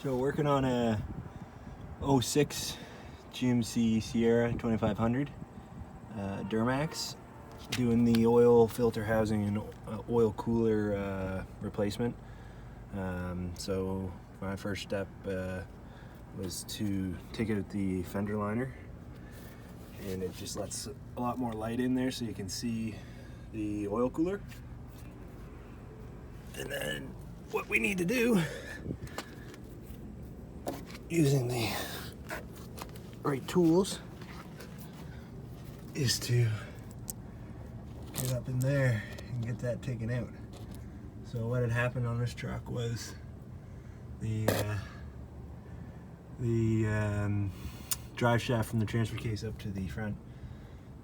So working on a 06 GMC Sierra 2500 DURAMAX, doing the oil filter housing and oil cooler replacement. So my first step was to take out the fender liner, and it just lets a lot more light in there so you can see the oil cooler. And then what we need to do, using the right tools, is to get up in there and get that taken out. So what had happened on this truck was the drive shaft from the transfer case up to the front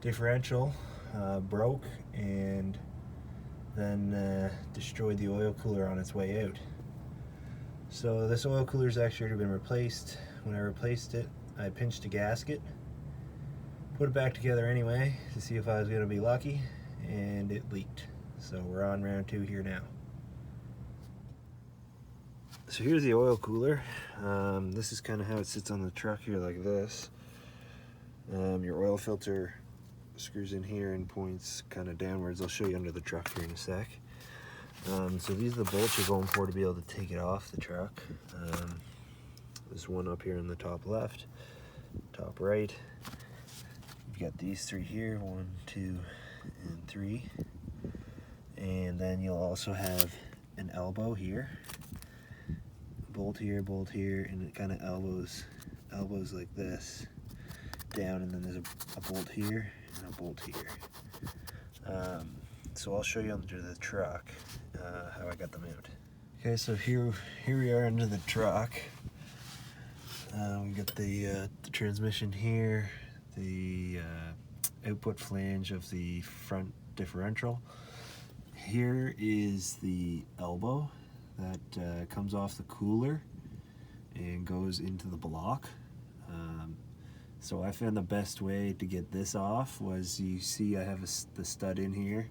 differential broke, and then destroyed the oil cooler on its way out. So this oil cooler's actually already been replaced. When I replaced it, I pinched a gasket, put it back together anyway to see if I was going to be lucky, and it leaked. So we're on round 2 here now. So here's the oil cooler. This is kind of how it sits on the truck here, like this. Your oil filter screws in here and points kind of downwards. I'll show you under the truck here in a sec. So these are the bolts you're going for to be able to take it off the truck. There's one up here in the top left, top right. You've got these 3 here, 1, 2, and 3. And then you'll also have an elbow here, bolt here, and it kind of elbows like this down, and then there's a bolt here and a bolt here. So I'll show you under the truck how I got them out. Okay, so here we are under the truck. We got the transmission here, the output flange of the front differential. Here is the elbow that comes off the cooler and goes into the block. So I found the best way to get this off was, you see I have the stud in here,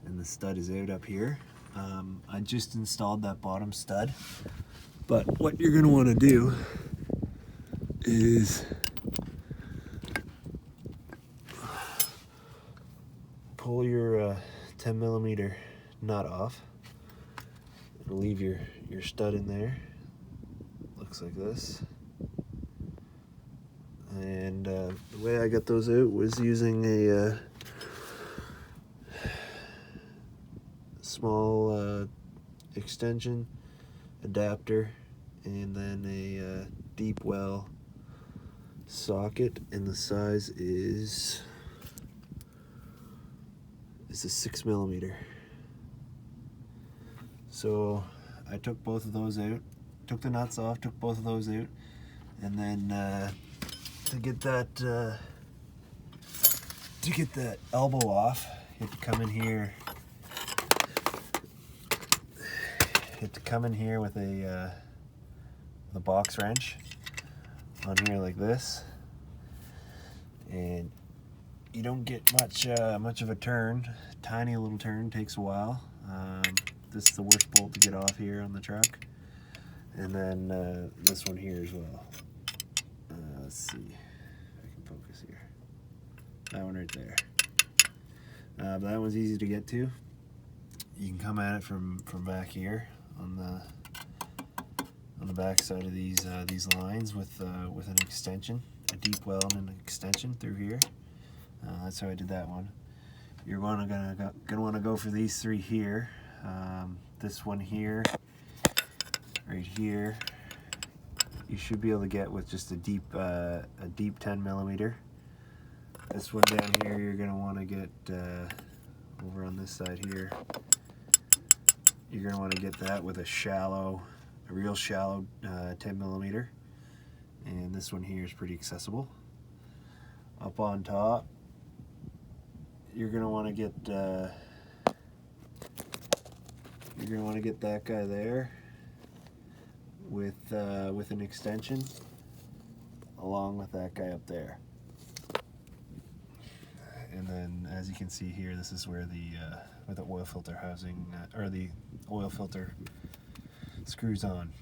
and the stud is out up here. I just installed that bottom stud, but what you're going to want to do is pull your 10mm nut off. It'll leave your stud in there. Looks like this. And the way I got those out was using a small extension adapter, and then a deep well socket, and the size is a 6mm. So I took both of those out, took the nuts off, took both of those out, and then to get that elbow off, you have to come in here. You have to come in here with a box wrench on here like this, and you don't get much of a turn. Tiny little turn, takes a while. This is the worst bolt to get off here on the truck, and then this one here as well. Let's see if I can focus here. That one right there. But that one's easy to get to. You can come at it from back here on the back side of these lines with an extension, a deep well and an extension through here. That's how I did that one. You're gonna want to go for these 3 here. This one here, right here, you should be able to get with just a deep 10mm. This one down here, you're gonna want to get over on this side here. You're gonna want to get that with a real shallow 10mm. And this one here is pretty accessible. Up on top, you're gonna want to get that guy there with an extension, along with that guy up there. And then, as you can see here, this is where the oil filter housing or the oil filter screws on.